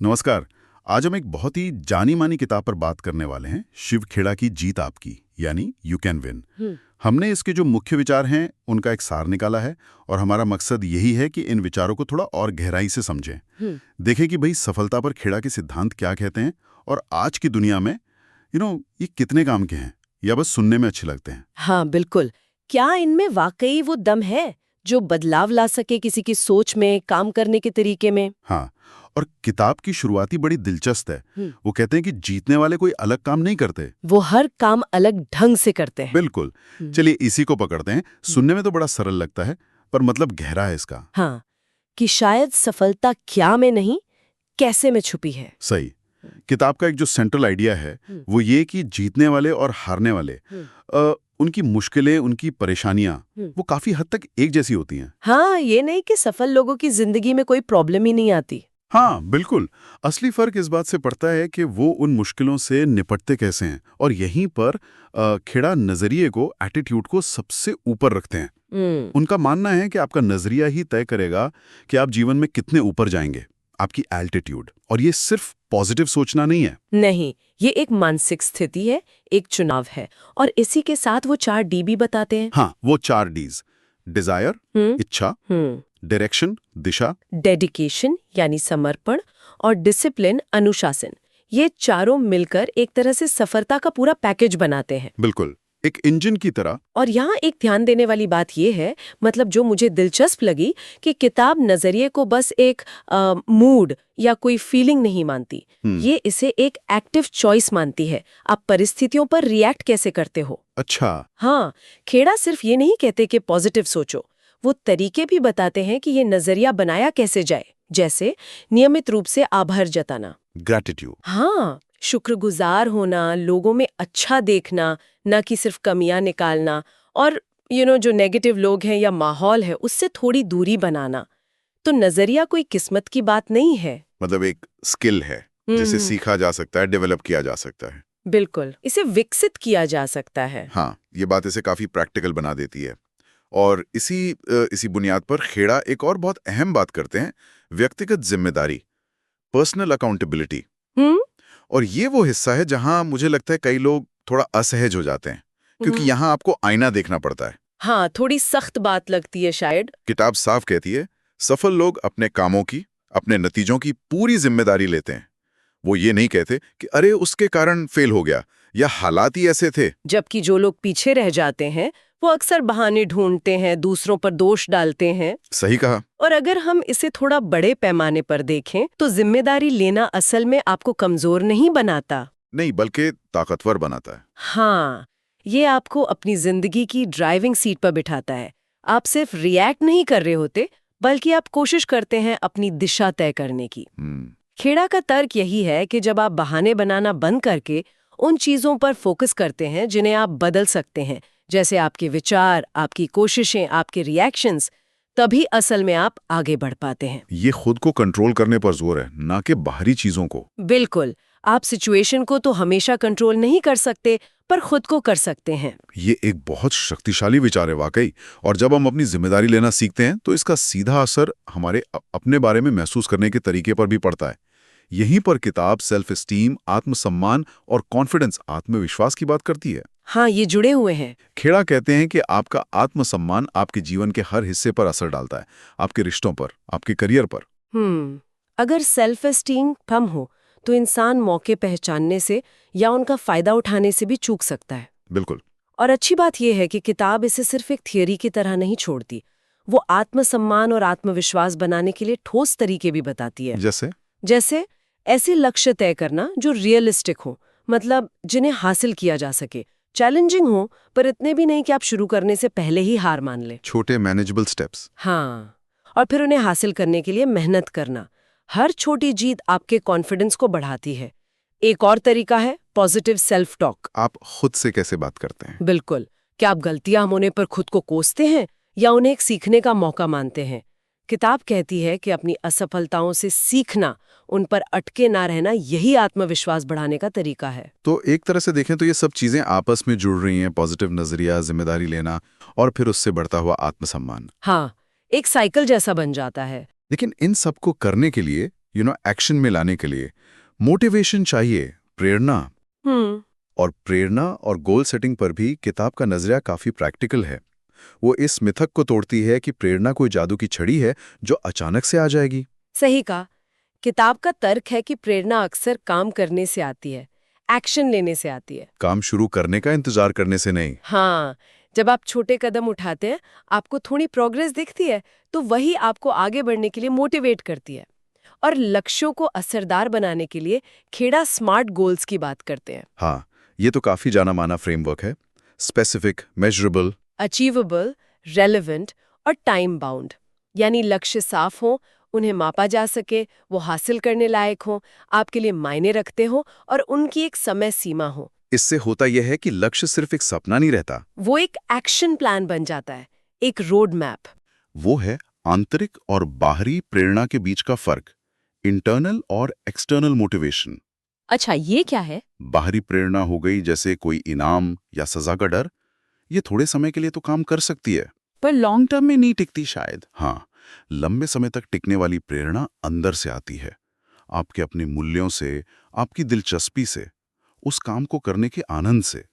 नमस्कार। आज हम एक बहुत ही जानी मानी किताब पर बात करने वाले हैं, शिव खेड़ा की जीत आपकी, यानी यू कैन विन। हमने इसके जो मुख्य विचार हैं उनका एक सार निकाला है और हमारा मकसद यही है कि इन विचारों को थोड़ा और गहराई से समझें। देखें कि भाई सफलता पर खेड़ा के सिद्धांत क्या कहते हैं और आज की दुनिया में ये कितने काम के हैं या बस सुनने में अच्छे लगते हैं। हाँ बिल्कुल। क्या इनमें वाकई वो दम है जो बदलाव ला सके किसी की सोच में, काम करने के तरीके में? हाँ, और किताब की शुरुआती बड़ी दिलचस्प है। वो कहते हैं कि जीतने वाले कोई अलग काम नहीं करते, वो हर काम अलग ढंग से करते हैं। बिल्कुल। चलिए इसी को पकड़ते हैं। सुनने में तो बड़ा सरल लगता है पर मतलब गहरा है इसका। हाँ, कि शायद सफलता क्या में नहीं, कैसे में छुपी है। सही। किताब का एक जो सेंट्रल आइडिया है वो ये कि जीतने वाले और हारने वाले उनकी मुश्किलें, उनकी परेशानियां वो काफी हद तक एक जैसी होती हैं। हाँ, ये नहीं कि सफल लोगों की जिंदगी में कोई प्रॉब्लम ही नहीं आती। हाँ बिल्कुल। असली फर्क इस बात से पड़ता है कि वो उन मुश्किलों से निपटते कैसे हैं, और यहीं पर खेड़ा नजरिए को, एटीट्यूड को सबसे ऊपर रखते हैं। उनका मानना है कि आपका नजरिया ही तय करेगा कि आप जीवन में कितने ऊपर जाएंगे, आपकी एल्टीट्यूड। और ये सिर्फ पॉजिटिव सोचना नहीं है। नहीं, ये एक मानसिक स्थिति है, एक चुनाव है। और इसी के साथ वो 4 डी भी बताते हैं। हाँ, वो 4 डीज: डिजायर, इच्छा, डायरेक्शन, दिशा, डेडिकेशन यानी समर्पण, और डिसिप्लिन अनुशासन। ये चारों मिलकर एक तरह से सफलता का पूरा पैकेज बनाते हैं। बिल्कुल, एक इंजन की तरह। और यहाँ एक ध्यान देने वाली बात यह है, मतलब जो मुझे दिलचस्प लगी, कि किताब नजरिए को बस एक मूड या कोई फीलिंग नहीं मानती। ये इसे एक एक्टिव चॉइस मानती है। आप परिस्थितियों पर रिएक्ट कैसे करते हो। अच्छा। हाँ, खेड़ा सिर्फ ये नहीं कहते कि पॉजिटिव सोचो, वो तरीके भी बताते हैं कि ये नजरिया बनाया कैसे जाए। जैसे नियमित रूप से आभार जताना, ग्रैटिट्यूड। हाँ, शुक्रगुजार होना, लोगों में अच्छा देखना, न कि सिर्फ कमियां निकालना, और जो नेगेटिव लोग हैं या माहौल है उससे थोड़ी दूरी बनाना। तो नजरिया कोई किस्मत की बात नहीं है, मतलब एक स्किल है जिसे सीखा जा सकता है, डेवलप किया जा सकता है। बिल्कुल, इसे विकसित किया जा सकता है। हाँ, ये बात इसे काफी प्रैक्टिकल बना देती है। और इसी बुनियाद पर खेड़ा एक और बहुत अहम बात करते हैं: व्यक्तिगत जिम्मेदारी, पर्सनल अकाउंटेबिलिटी। और ये वो हिस्सा है जहां मुझे लगता है कई लोग थोड़ा असहज हो जाते हैं, क्योंकि यहाँ आपको आईना देखना पड़ता है। हाँ, थोड़ी सख्त बात लगती है शायद। किताब साफ कहती है, सफल लोग अपने कामों की, अपने नतीजों की पूरी जिम्मेदारी लेते हैं। वो ये नहीं कहते कि अरे उसके कारण फेल हो गया या हालात ही ऐसे थे। जबकि जो लोग पीछे रह जाते हैं वो अक्सर बहाने ढूंढते हैं, दूसरों पर दोष डालते हैं। सही कहा। और अगर हम इसे थोड़ा बड़े पैमाने पर देखें तो जिम्मेदारी लेना असल में आपको कमजोर नहीं बनाता, नहीं बल्कि ताकतवर बनाता है। हाँ, ये आपको अपनी जिंदगी की ड्राइविंग सीट पर बिठाता है। आप सिर्फ रिएक्ट नहीं कर रहे होते, बल्कि आप कोशिश करते हैं अपनी दिशा तय करने की। खेड़ा का तर्क यही है कि जब आप बहाने बनाना बंद करके उन चीजों पर फोकस करते हैं जिन्हें आप बदल सकते हैं, जैसे आपके विचार, आपकी कोशिशें, आपके रिएक्शंस, तभी असल में आप आगे बढ़ पाते हैं। ये खुद को कंट्रोल करने पर जोर है, ना कि बाहरी चीजों को। बिल्कुल, आप सिचुएशन को तो हमेशा कंट्रोल नहीं कर सकते, पर खुद को कर सकते हैं। ये एक बहुत शक्तिशाली विचार है वाकई। और जब हम अपनी जिम्मेदारी लेना सीखते हैं तो इसका सीधा असर हमारे अपने बारे में महसूस करने के तरीके पर भी पड़ता है। यहीं पर किताब सेल्फ एस्टीम, आत्मसम्मान और कॉन्फिडेंस, आत्मविश्वास की बात करती है। हाँ, ये जुड़े हुए हैं। खेड़ा कहते हैं कि आपका आत्मसम्मान आपके जीवन के हर हिस्से पर असर डालता है, आपके रिश्तों पर, आपके करियर पर। अगर सेल्फ एस्टीम कम हो तो इंसान मौके पहचानने से या उनका फायदा उठाने से भी चूक सकता है। बिल्कुल। और अच्छी बात यह है कि किताब इसे सिर्फ एक थियरी की तरह नहीं छोड़ती, वो आत्मसम्मान और आत्मविश्वास बनाने के लिए ठोस तरीके भी बताती है। जैसे ऐसे लक्ष्य तय करना जो रियलिस्टिक हो, मतलब जिन्हें हासिल किया जा सके, चैलेंजिंग हो पर इतने भी नहीं कि आप शुरू करने से पहले ही हार मान लें। छोटे मैनेजेबल स्टेप्स। हाँ, और फिर उन्हें हासिल करने के लिए मेहनत करना। हर छोटी जीत आपके कॉन्फिडेंस को बढ़ाती है। एक और तरीका है पॉजिटिव सेल्फ टॉक। आप खुद से कैसे बात करते हैं? बिल्कुल, क्या आप गलतियां होने पर खुद को कोसते हैं या उन्हें एक सीखने का मौका मानते हैं? किताब कहती है कि अपनी असफलताओं से सीखना, उन पर अटके ना रहना, यही आत्मविश्वास बढ़ाने का तरीका है। तो एक तरह से देखें तो ये सब चीजें आपस में जुड़ रही हैं: पॉजिटिव नजरिया, जिम्मेदारी लेना और फिर उससे बढ़ता हुआ आत्मसम्मान। हाँ, एक साइकिल जैसा बन जाता है। लेकिन इन सब को करने के लिए एक्शन में लाने के लिए मोटिवेशन चाहिए, प्रेरणा। और प्रेरणा और गोल सेटिंग पर भी किताब का नजरिया काफी प्रैक्टिकल है। वो इस मिथक को तोड़ती है कि प्रेरणा कोई जादू की छड़ी है जो अचानक से आ जाएगी। सही कहा। किताब का तर्क है कि प्रेरणा अक्सर काम करने से आती है, एक्शन लेने से आती है। काम शुरू करने का इंतजार करने से नहीं। हाँ, जब आप छोटे कदम उठाते हैं, आपको थोड़ी प्रोग्रेस दिखती है, तो वही आपको आगे बढ़ने के लिए मोटिवेट करती है। और लक्ष्यों को असरदार बनाने के लिए खेड़ा स्मार्ट गोल्स की बात करते हैं। हाँ, ये तो काफी जाना माना फ्रेमवर्क है। स्पेसिफिक, मेजरेबल, अचीवेबल, रेलेवेंट और टाइम बाउंड, यानी लक्ष्य साफ हो, उन्हें मापा जा सके, वो हासिल करने लायक हो, आपके लिए मायने रखते हो और उनकी एक समय सीमा हो। इससे होता यह है कि लक्ष्य सिर्फ एक सपना नहीं रहता, वो एक एक्शन प्लान बन जाता है, एक रोड मैप। वो है आंतरिक और बाहरी प्रेरणा के बीच का फर्क, इंटरनल और एक्सटर्नल मोटिवेशन। अच्छा, ये क्या है? बाहरी प्रेरणा हो गई जैसे कोई इनाम या सजा का डर, ये थोड़े समय के लिए तो काम कर सकती है, पर लॉन्ग टर्म में नहीं टिकती शायद। हाँ, लंबे समय तक टिकने वाली प्रेरणा अंदर से आती है, आपके अपने मूल्यों से, आपकी दिलचस्पी से, उस काम को करने के आनंद से।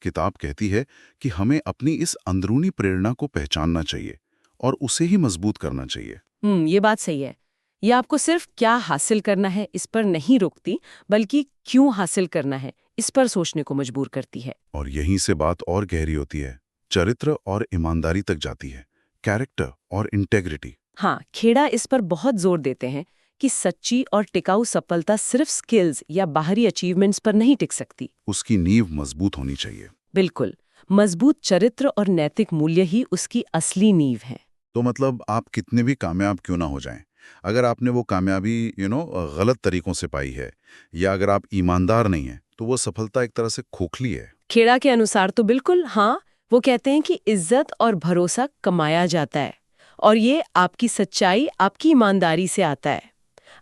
किताब कहती है कि हमें अपनी इस अंदरूनी प्रेरणा को पहचानना चाहिए और उसे ही मजबूत करना चाहिए। ये बात सही है। ये आपको सिर्फ क्या हासिल करना है इस पर नहीं रोकती, बल्कि क्यों हासिल करना है इस पर सोचने को मजबूर करती है। और यहीं से बात और गहरी होती है, चरित्र और ईमानदारी तक जाती है, कैरेक्टर और इंटेग्रिटी। हाँ, खेड़ा इस पर बहुत जोर देते हैं कि सच्ची और टिकाऊ सफलता सिर्फ स्किल्स या बाहरी अचीवमेंट्स पर नहीं टिक सकती। उसकी नींव मजबूत होनी चाहिए। बिल्कुल, मजबूत चरित्र और नैतिक मूल्य ही उसकी असली नींव है। तो मतलब आप कितने भी कामयाब क्यों ना हो जाएं, अगर आपने वो कामयाबी गलत तरीकों से पाई है, या अगर आप ईमानदार नहीं हैं, तो वो सफलता एक तरह से खोखली है। खेड़ा के अनुसार तो बिल्कुल हाँ। वो कहते हैं कि इज्जत और भरोसा कमाया जाता है, और ये आपकी सच्चाई, आपकी ईमानदारी से आता है।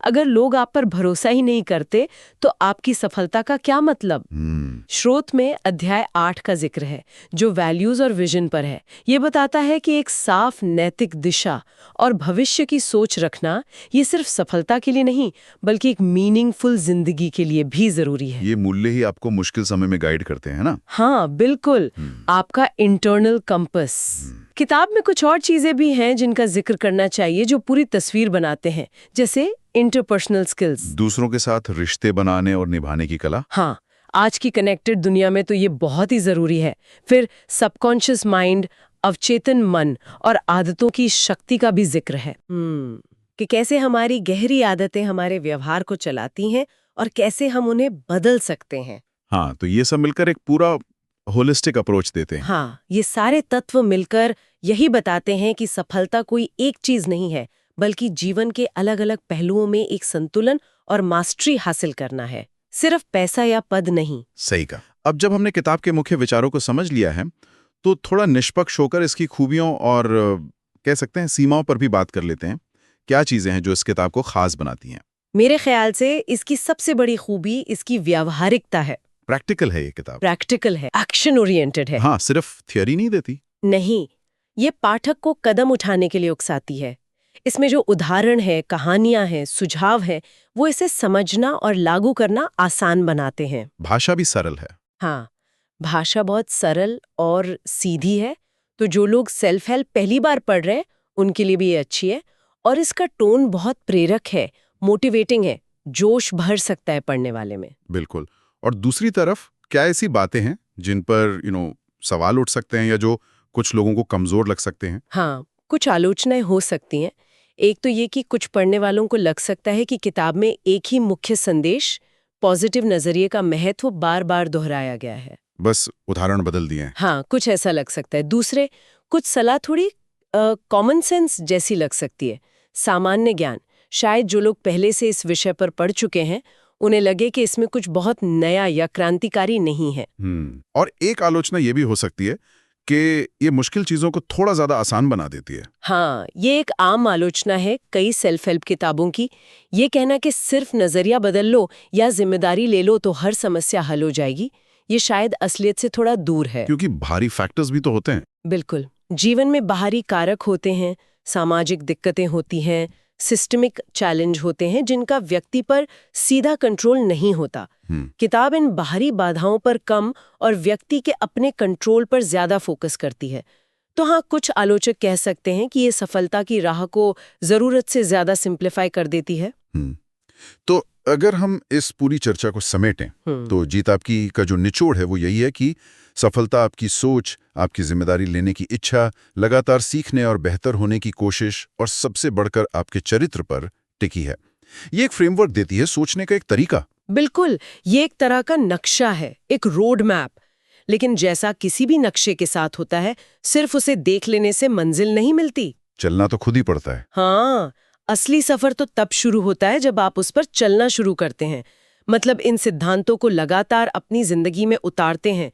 अगर लोग आप पर भरोसा ही नहीं करते, तो आपकी सफलता का क्या मतलब? स्रोत में अध्याय 8 का जिक्र है, जो वैल्यूज और विजन पर है। ये बताता है कि एक साफ नैतिक दिशा और भविष्य की सोच रखना, ये सिर्फ सफलता के लिए नहीं, बल्कि एक मीनिंगफुल जिंदगी के लिए भी जरूरी है। ये मूल्य ही आपको मुश्किल समय में गाइड करते हैं ना? हाँ, बिल्कुल, आपका इंटरनल कंपस। किताब में कुछ और चीजें भी हैं जिनका जिक्र करना चाहिए, जो पूरी तस्वीर बनाते हैं, जैसे इंटरपर्सनल स्किल्स, दूसरों के साथ रिश्ते बनाने और निभाने की कला। हाँ, आज की कनेक्टेड दुनिया में तो ये बहुत ही जरूरी है। फिर सबकॉन्शियस माइंड, अवचेतन मन और आदतों की शक्ति का भी जिक्र है, कि कैसे हमारी गहरी आदतें हमारे व्यवहार को चलाती हैं और कैसे हम उन्हें बदल सकते हैं। हाँ, तो ये सब मिलकर एक पूरा होलिस्टिक अप्रोच देते हैं। हाँ, ये सारे तत्व मिलकर यही बताते हैं कि सफलता कोई एक चीज नहीं है, बल्कि जीवन के अलग अलग पहलुओं में एक संतुलन और मास्टरी हासिल करना है, सिर्फ पैसा या पद नहीं। सही कहा। अब जब हमने किताब के मुख्य विचारों को समझ लिया है, तो थोड़ा निष्पक्ष होकर इसकी खूबियों और कह सकते हैं सीमाओं पर भी बात कर लेते हैं। क्या चीजें हैं जो इस किताब को खास बनाती हैं? मेरे ख्याल से इसकी सबसे बड़ी खूबी इसकी व्यावहारिकता है। प्रैक्टिकल है ये किताब। प्रैक्टिकल है, एक्शन ओरिएंटेड है। हाँ, सिर्फ थियोरी नहीं देती। नहीं, ये पाठक को कदम उठाने के लिए उकसाती है। इसमें जो उदाहरण है, कहानियां हैं, सुझाव हैं, वो इसे समझना और लागू करना आसान बनाते हैं। भाषा भी सरल है। हाँ, भाषा बहुत सरल और सीधी है, तो जो लोग सेल्फ हेल्प पहली बार पढ़ रहे हैं उनके लिए भी ये अच्छी है। और इसका टोन बहुत प्रेरक है, मोटिवेटिंग है, जोश भर सकता है पढ़ने वाले में। बिल्कुल। और दूसरी तरफ क्या ऐसी बातें हैं जिन पर सवाल उठ सकते हैं, या जो कुछ लोगों को कमजोर लग सकते हैं? हाँ, कुछ आलोचनाएं हो सकती हैं। एक तो ये कि कुछ पढ़ने वालों को लग सकता है कि किताब में एक ही मुख्य संदेश, पॉजिटिव नजरिए का महत्व बार बार दोहराया गया है, बस उदाहरण बदल दिए हैं। हाँ, कुछ ऐसा लग सकता है। दूसरे, कुछ सलाह थोड़ी कॉमन सेंस जैसी लग सकती है, सामान्य ज्ञान। शायद जो लोग पहले से इस विषय पर पढ़ चुके हैं, उन्हें लगे कि इसमें कुछ बहुत नया या क्रांतिकारी नहीं है। और एक आलोचना ये भी हो सकती है कि ये मुश्किल चीजों को थोड़ा ज्यादा आसान बना देती है। हाँ, ये एक आम आलोचना है कई सेल्फ हेल्प किताबों की। ये कहना कि सिर्फ नजरिया बदल लो या जिम्मेदारी ले लो तो हर समस्या हल हो जाएगी, ये शायद असलियत से थोड़ा दूर है। क्योंकि भारी फैक्टर्स भी तो होते हैं। बिल्कुल, जीवन में बाहरी कारक होते हैं, सामाजिक दिक्कतें होती हैं, सिस्टमिक चैलेंज होते हैं जिनका व्यक्ति पर सीधा कंट्रोल नहीं होता। किताब इन बाहरी बाधाओं पर कम और व्यक्ति के अपने कंट्रोल पर ज्यादा फोकस करती है। तो हाँ, कुछ आलोचक कह सकते हैं कि ये सफलता की राह को जरूरत से ज्यादा सिंप्लीफाई कर देती है। तो अगर हम इस पूरी चर्चा को समेटें तो जीत आपकी का जो निचोड़ है वो यही है कि सफलता आपकी सोच, आपकी जिम्मेदारी लेने की इच्छा, लगातार सीखने और बेहतर होने की कोशिश और सबसे बढ़कर आपके चरित्र पर टिकी है। ये एक फ्रेमवर्क देती है, सोचने का एक तरीका। बिल्कुल, ये एक तरह का नक्शा है, एक रोड मैप। लेकिन जैसा किसी भी नक्शे के साथ होता है, सिर्फ उसे देख लेने से मंजिल नहीं मिलती। चलना तो खुद ही पड़ता है। हाँ, असली सफर तो तब शुरू होता है जब आप उस पर चलना शुरू करते हैं। मतलब इन सिद्धांतों को लगातार अपनी जिंदगी में उतारते हैं।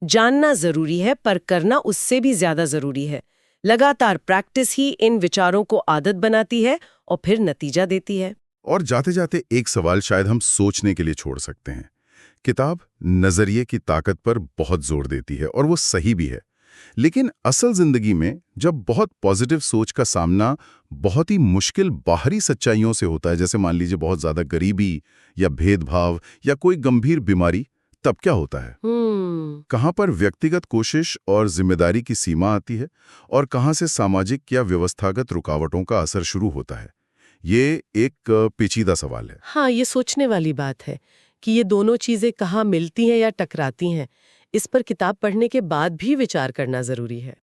जानना जरूरी है, पर करना उससे भी ज्यादा जरूरी है। लगातार प्रैक्टिस ही इन विचारों को आदत बनाती है और फिर नतीजा देती है। और जाते जाते एक सवाल शायद हम सोचने के लिए छोड़ सकते हैं। किताब नजरिए की ताकत पर बहुत जोर देती है और वो सही भी है। लेकिन असल जिंदगी में जब बहुत पॉजिटिव सोच का सामना बहुत ही मुश्किल बाहरी सच्चाइयों से होता है, जैसे मान लीजिए बहुत ज्यादा गरीबी या भेदभाव या कोई गंभीर बीमारी, तब क्या होता है? कहां पर व्यक्तिगत कोशिश और जिम्मेदारी की सीमा आती है और कहां से सामाजिक या व्यवस्थागत रुकावटों का असर शुरू होता है? ये एक पेचीदा सवाल है। हाँ, ये सोचने वाली बात है कि ये दोनों चीजें कहाँ मिलती हैं या टकराती हैं। इस पर किताब पढ़ने के बाद भी विचार करना जरूरी है।